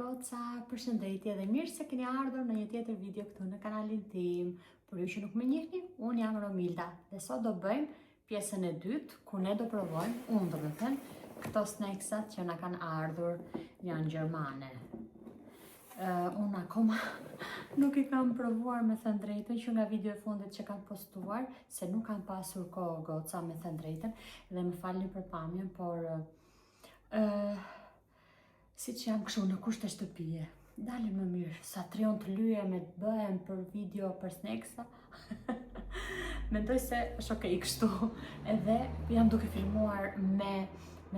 goca, përshëndetje dhe mirë se keni ardhur në një tjetër video këtu në kanalin tim. Por ju që nuk më njihni, unë jam Romilda dhe sot do bëjmë pjesën e dytë ku ne do provojmë, unë do të thënë, këto snacksat që na kanë ardhur janë gjermane. Unë akoma nuk i kam provuar me thënë drejtën që nga video e fundit që kam postuar, se nuk kam pasur kohë goca me thënë drejtën dhe më falni për pamjen, por si që jam kështu në kushte shtëpije, dalin më mirë, sa trion të lyje me të bëhem për video për snacksa. Mendoj se është okej kështu, edhe jam duke filmuar me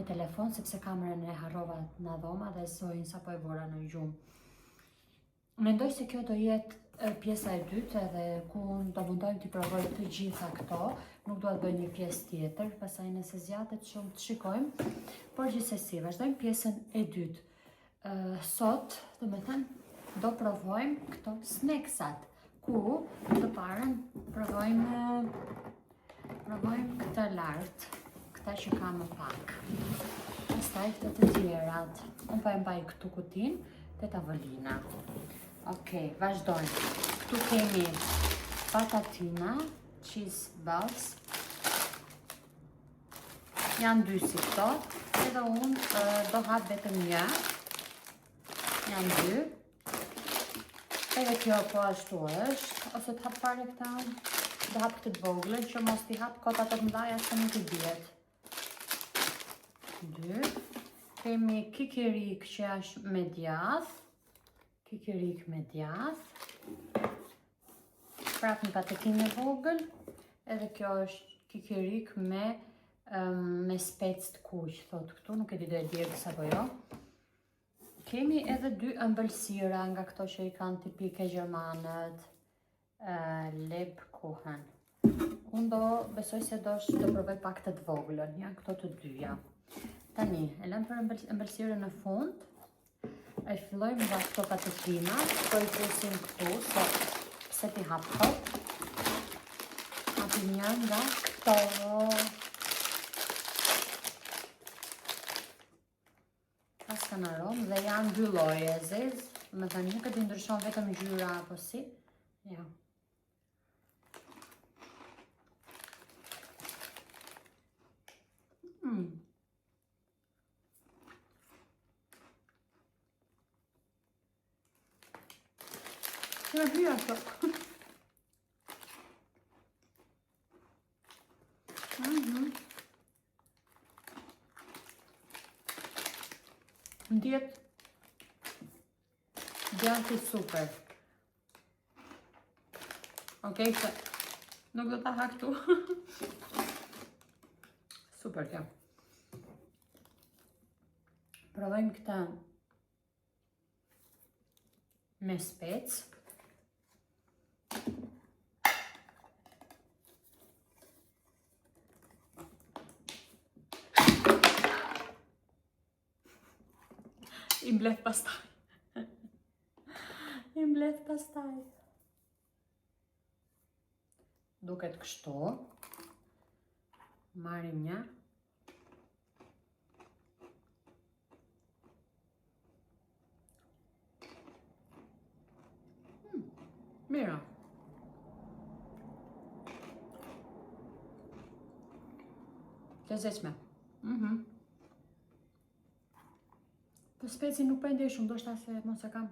telefon, sepse kamerën e harrova në dhoma dhe zojnë sa po e vora në gjumë. Mendoj se kjo do jetë pjesa e dytë edhe ku do mundojmë t'i provoj të gjitha këto, nuk do të bëj një pjesë tjetër, pastaj nëse zgjatet shumë të shikojmë, por gjithsesi, vazhdojmë pjesën e dytë. Sot, do me thënë, do provojmë këto snacksat, ku të parën provojmë këtë lartë, këta që ka më pak, pastaj këtë të tjerat, unë pa e mbaj këtu kutin të tavolina. Okej, vazhdojmë. Këtu kemi patatina, cheese balls, janë dy si këto, edhe unë do hap vetëm një, janë dy, edhe kjo po ashtu është, ose të hap pare këta, do hap këtë të voglën, që mos t'i hap kota të mëdhaja se nuk I diet. Dy, kemi kikirik që është me djath, kikirik me djath, prap një patatin e vogël, edhe kjo është kikirik me spec të kuq, thot këtu, nuk e di do e djegë sa po jo. Kemi edhe dy ëmbëlsira nga këto që I kanë tipike gjermanët, Lebkuchen. Unë besoj se do provoj pak të voglën, janë këto të dyja. Tani, e lëm për ëmbëlsirën në fund, e fillojmë nga këto patatina, këto I pusim këtu, se t'i hap kot. Hapim një nga këto. Pas kanë aromë dhe janë dy lloje zezë, me thënë nuk e di ndryshon vetëm ngjyra apo si. Ja. Që me pia këto. Ndjet djati super. Okej, se nuk do ta ha këtu. Super kjo. Provojmë këta me spec. I mbledh pastaj. I mbledh pastaj. Duket kështu. Marrim një. Mira. Lezetshme. Po speci nuk po e ndjej shumë, ndoshta se mos e kam.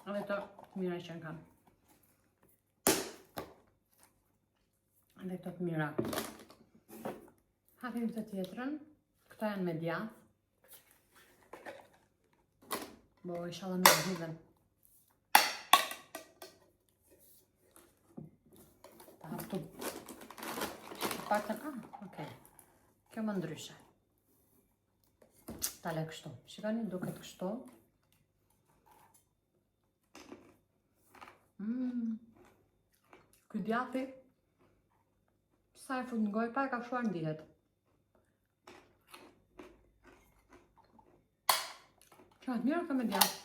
Edhe to mira që në kam. Edhe to të mira. Hapim të tjetrën. Këto janë me djath. Bo, inshallah me hidhen. Ta hap tu. Paktën, okej. Kjo më ndryshe. Ta le kështu. Shikoni, duket kështu. Ky djati, sa e fut në gojë, pa e ka fshuar ndihet. Qa të mirë ka me djath.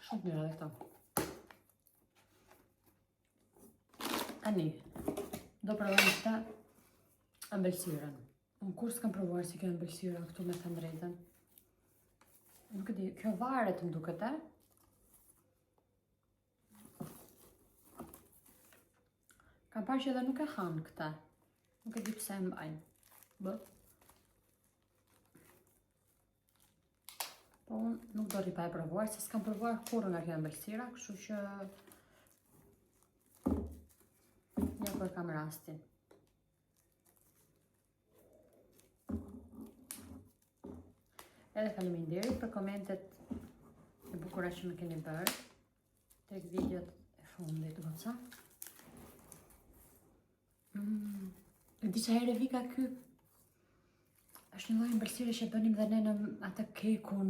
Shumë mirë dhe këta. Tani, do provojmë këtë ëmbëlsirën. Unë kur s'kam provuar si kjo ëmbëlsira këtu me thënë drejtën. Nuk e di, kjo varet më duket, Kam parë që edhe nuk e hanë këta. Nuk e di pse e mbajnë. Po unë nuk do t'i pa e provuar, se s'kam provuar kurrë nga kjo ëmbëlsira, kështu që një kur kam rastin. Edhe faleminderit për komentet e bukura që më keni bërë tek videot e fundit, goca. Disa herë vika ky është një lloj ëmbëlsire që bënim dhe ne në atë kekun.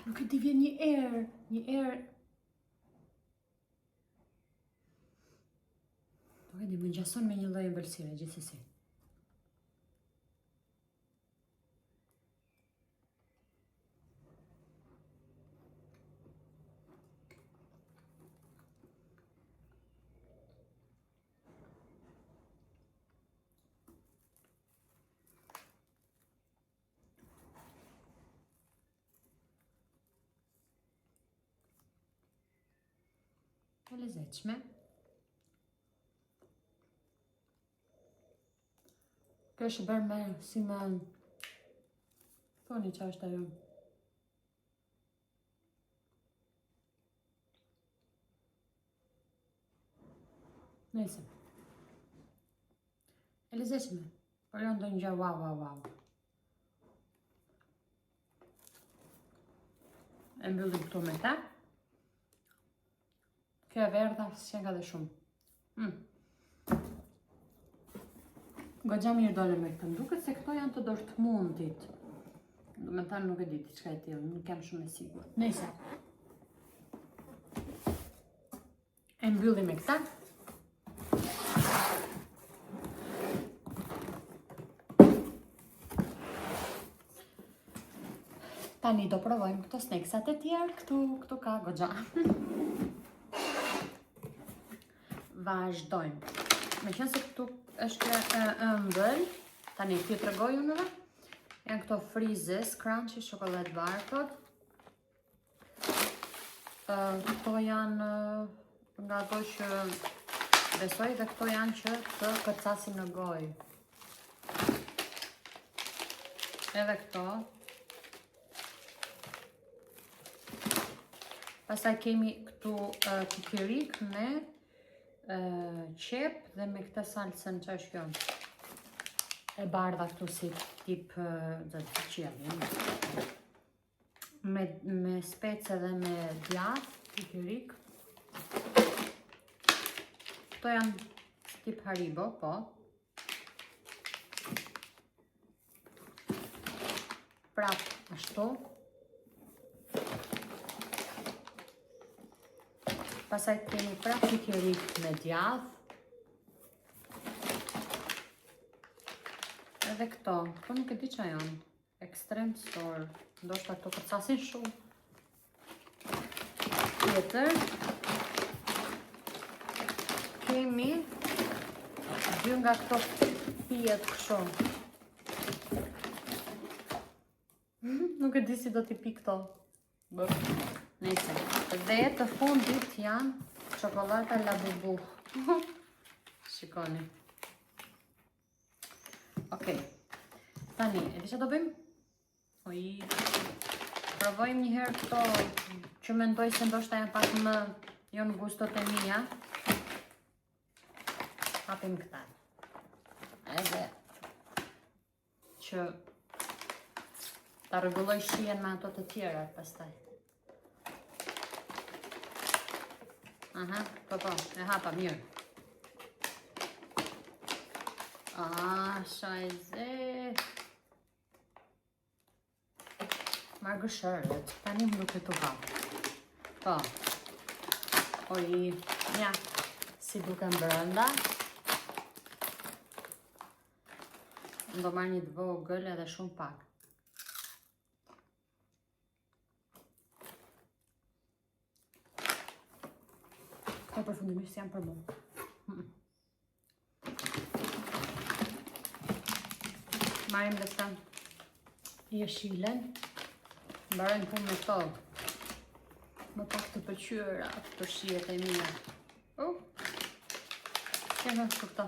Nuk e di, vjen një erë. Nuk e di, më ngjason me një lloj ëmbëlsire gjithsesi. E lezetshme. Kjo është bërë me si me... Thoni që është ajo. Nëse. E lezetshme. Por jo ndonjë gjë wow. E mbyllim këtu me ta. Kjo e verdha, s'janë ka dhe shumë. Goxha mirë dole me këtë, duket se këto janë të dorëtmundit. Do me thanë nuk e di çka e tillë, nuk jam shumë e sigurt. Nëse. E mbyllim me këta. Tani do provojmë këto snacksat e tjerë, këtu ka goxha. Vazhdojmë. Meqense këtu është ëmbël, tani t'ju tregoj unëve. Janë këto Freeze's Crunchy Chocolate Bar Pod. Këto janë nga ato që besoj dhe këto janë që të kërcasin në gojë. Edhe këto. Pastaj kemi këtu kukirik me qep dhe me këtë salsën që është kjo. E bardha këtu si tip qielli. Me spece dhe me djath, kukirik. Këto janë tip Haribo, po. Prap ashtu. Pasaj kemi prap kukirik me djath. Edhe këto nuk e di që janë. Extreme Store. Ndoshta këto kërcasin shumë. Tjetër. Kemi dy nga këto pijet kështu. Nuk e di si do t'i pi këto. Nëse. Dhe të fundit janë çokolata Labubu. Shikoni. Okej. Tani, e di që do bëjmë? Provojmë një herë këto që mendoj se ndoshta janë pak më jo në gustot e mia. Hapim këta. Edhe që ta rregulloj shijen me ato të tjera pastaj. Aha, po, e hapa mirë. Shajze. Margëshërët, tani më duke të hapë. Po. Ja, si duke më brënda. Do marrë një të vogël edhe shumë pak. Po përfundimisht jam për mu. Marim dhe të jeshilen. Mbarojnë punë me to. Më pak të pëlqyera për shijet e mija. Kënë është këto.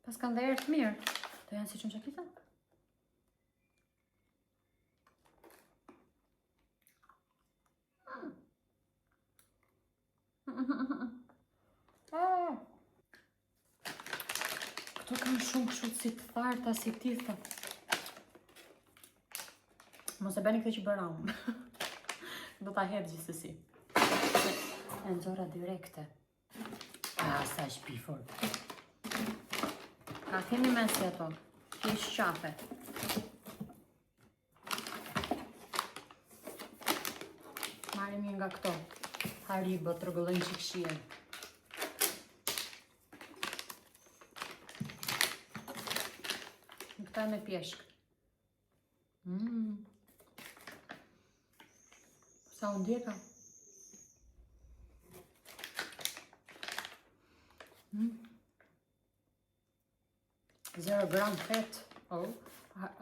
Pas kanë dhe erë të mirë. Të janë si që në qakita. Këto kanë shumë kështu si të tharta, si tithta. Mos e beni këtë që bëra unë. Do ta hedh gjithsesi. E nxora direkte. Sa shpifur. Ka kemi mesi ato. Kish qafe. Marim një nga këto. Haribo të rëgullojnë që këshien. Në këta me pjeshk. Sa unë djeka. 0 gram fet.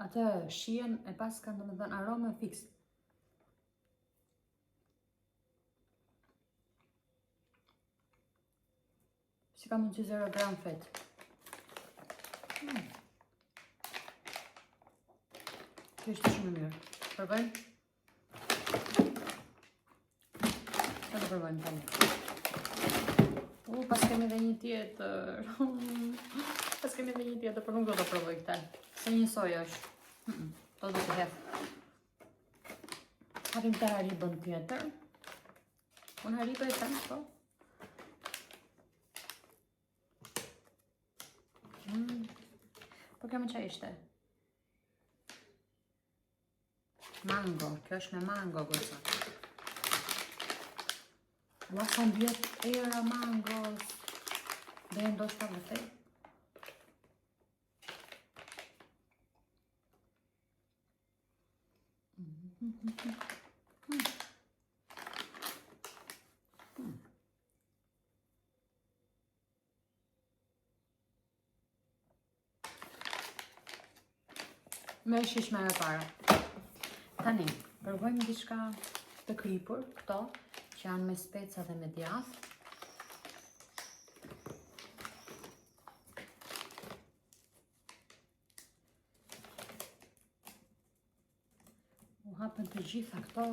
Atë shien e pas kanë dhe arome fix. Si ka mund që 0 gram fet. Kjo është shumë mirë. Përvojmë? Sa të përvojmë tani? Pas kemi dhe një tjetër. Pas kemi dhe një tjetër, për nuk do të provoj këta. Se njësoj është. Do të hef. Hapim të haribën tjetër. Unë haribë e them, po. Po kjo më që ishte? Mango, kjo është me mango, gosa. Ua, sa mbjet era mangos. Dhe e ndoshta vërtej. Me shishme e para. Tani, provojmë diçka të kripur, këto, që janë me speca dhe me djath. U hapën të gjitha këto.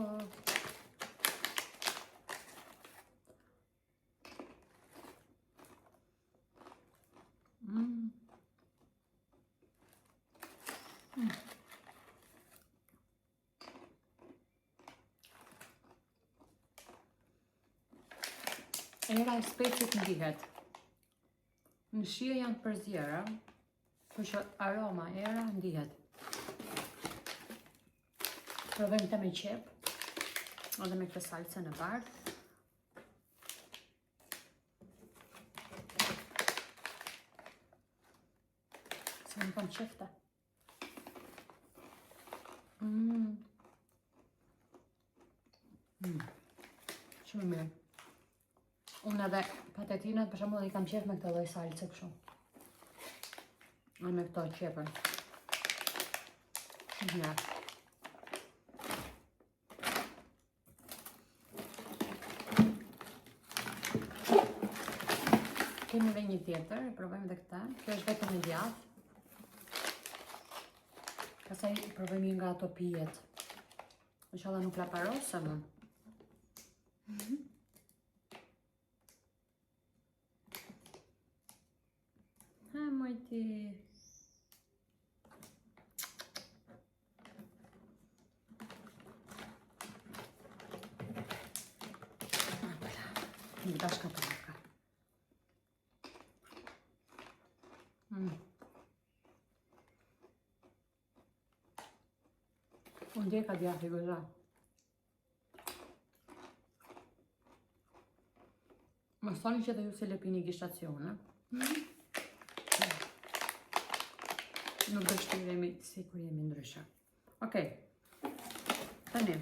Era e specit ndihet. Në shije janë të përzjera, por që aroma era ndihet. Provojmë të me qep, edhe me këtë salcën e bardhë. Se më kam qefte. Shumë mirë. Unë edhe patetinat, për shembull, i kam qef me këtë lloj salce kështu. A me këto qepën. Shumë mirë. Kemi dhe një tjetër, e provojmë dhe këta. Kjo është vetëm e djathtë. Pastaj provojmë nga ato pijet. Inshallah nuk la parosëm. Mojti. Një dashka të laka. Unë djeka djathi goza. Më thoni që dhe ju se lepini gishtacione. Nuk do shtiremi si kur jemi ndryshe. Okej. Tani.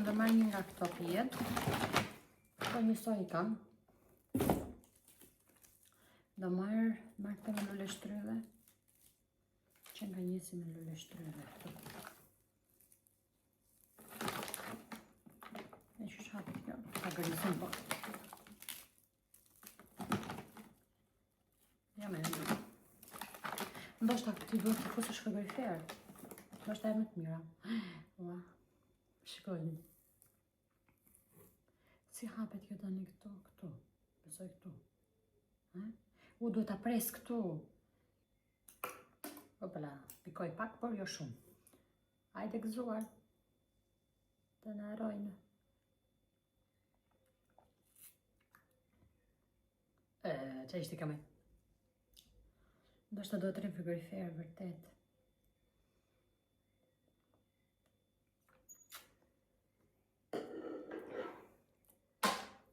Më do marrë një nga këto pijet. Po njësoj I kam. Do marrë të me lule shtrydhe. Që nga njësi me lule shtrydhe. E që shapit kjo, ta gërisim po. Ja me në dy. Ndoshta ti duhet të fusësh frigorifer. Ndoshta e më të mira. Ua, shikojnë. Si hapet kjo tani këtu? Besoj këtu. Duhet ta pres këtu. Opala, pikoj pak, por jo shumë. Hajde gëzuar. Të në erojnë. Që ishte kame? Ndoshta do të rrim frigorifer, vërtet.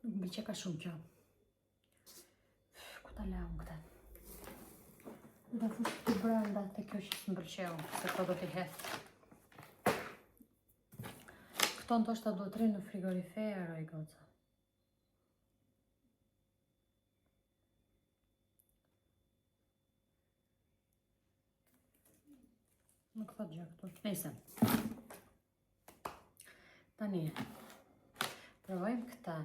Nuk më bëqe ka shumë kjo. Ku ta lau këta? Da fush të brenda të kjo që së më përqeu, se këto do t'i heth. Këto ndoshta do të rrim në frigorifer, oj goca. Nuk thot gjë këtu. Nese. Tani, provojmë këta,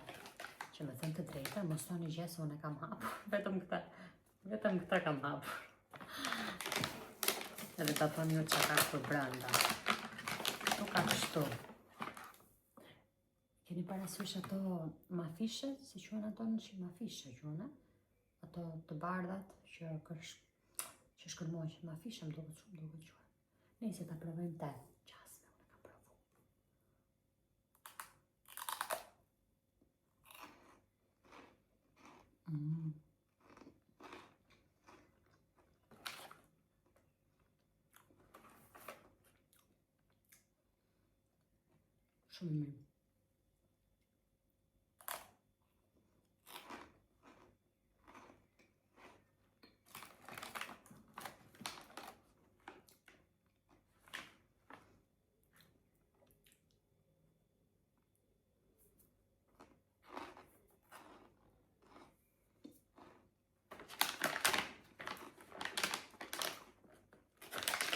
që me thënë të drejta, mos thoni gjë se unë e kam hapur. Vetëm këta kam hapur. Edhe ta thoni ju që ka këtu brenda. Këtu ka kështu. Keni parasysh ato mafishe, si quhen ato në që mafishe quhen, ato të bardhat që shkërmoj, mafishe më duket shumë duket quhen. Nëse ta provojmë te qasme, unë e kam provu. Shumë mirë.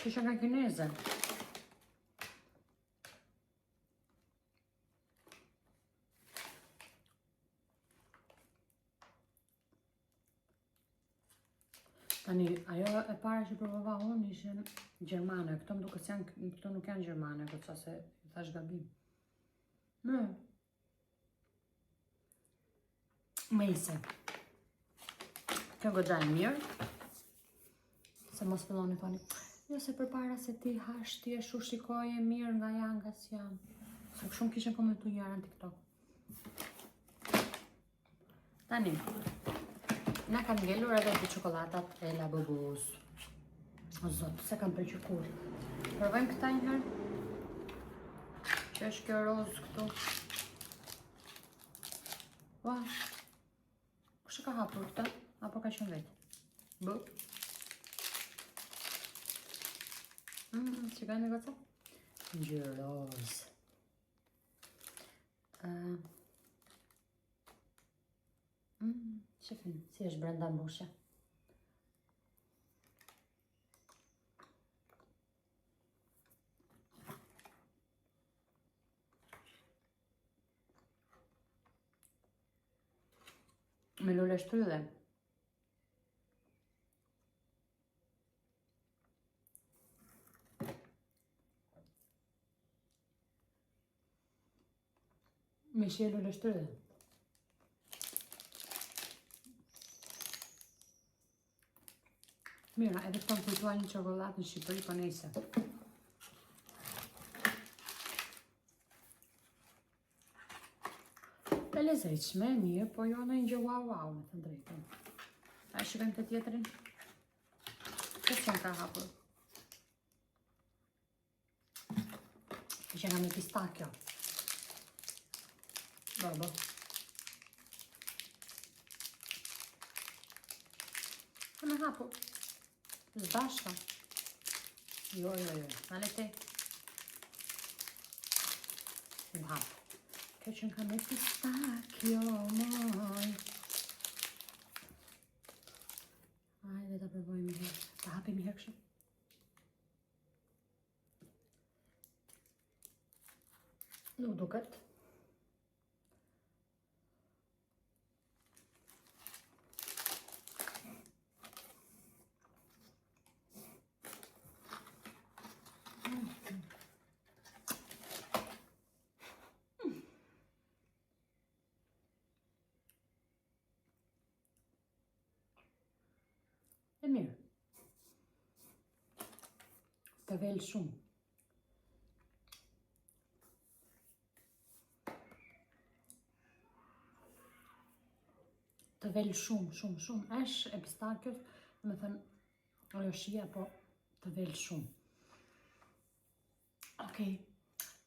Kisha nga kineze. Tani, ajo e para që provova unë ishin gjermane. Këto më duke se këto nuk janë gjermane, këtë sa se thash gabim. Me ise. Kjo goxha e mirë. Se mos filloni thoni. Jo se për para se ti hash, ti e shu shikoj e mirë nga janë, nga si janë. Se shumë kishen komentu njërë në TikTok. Tani, na kam ngellur edhe të qokolatat e La Bobos. O zotë, se kam përqykur. Provojmë këta njërë. Që është kjo rozë këtu. Ua, kush e ka hapur këta? Apo ka qenë vetë? Bë. Që ka në goca? Ngjyrë rozë. Shifin, si është brenda mbushja. Me lule shtrydhe. Me shie lule shtrydhe. Mira, edhe këto më kujtua një çokollatë në Shqipëri, po nejse. E lezetshme, mirë, po jo në një gjë wow, me të drejtën. A shikojmë të tjetrin? Këtë që në ka hapur? Që nga me pistakjo. Bobo. Ka me hapur. Zbashka. Jo. Nale te. Më hapur. Kjo që ka me pistakjo, moj. Hajde ta provojmë një herë. Ta hapim një herë kështu. Nuk duket. E mirë. Të vel shumë. Të vel shumë. Është e pistakjos, me thënë, ajo shia, po të vel shumë. Okej,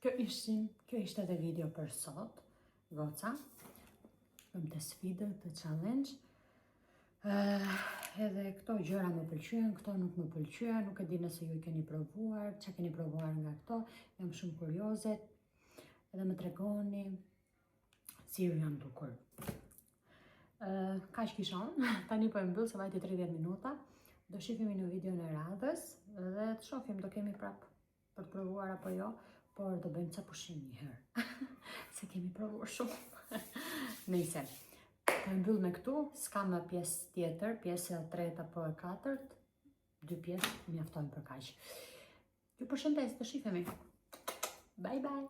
kjo ishte edhe video për sot, goca.Ëm të sfidë, të challenge. Edhe këto gjëra më pëlqyen, këto nuk më pëlqyen, nuk e di nëse ju i keni provuar, që keni provuar nga këto, jam shumë kurioze, edhe më tregoni si ju janë dukur. Kaq kisha unë, tani po e mbyll se vajti 30 minuta, do shihemi në videon e radhës dhe të shohim do kemi prap për të provuar apo jo, por do bëjmë ca pushim një herë, se kemi provuar shumë. Nëjse. Po e mbyll me këtu, s'ka më pjesë tjetër, pjesë e tretë apo e katërt, 2 pjesë mjaftojnë për kaq. Ju përshëndes, të shihemi. Bye bye.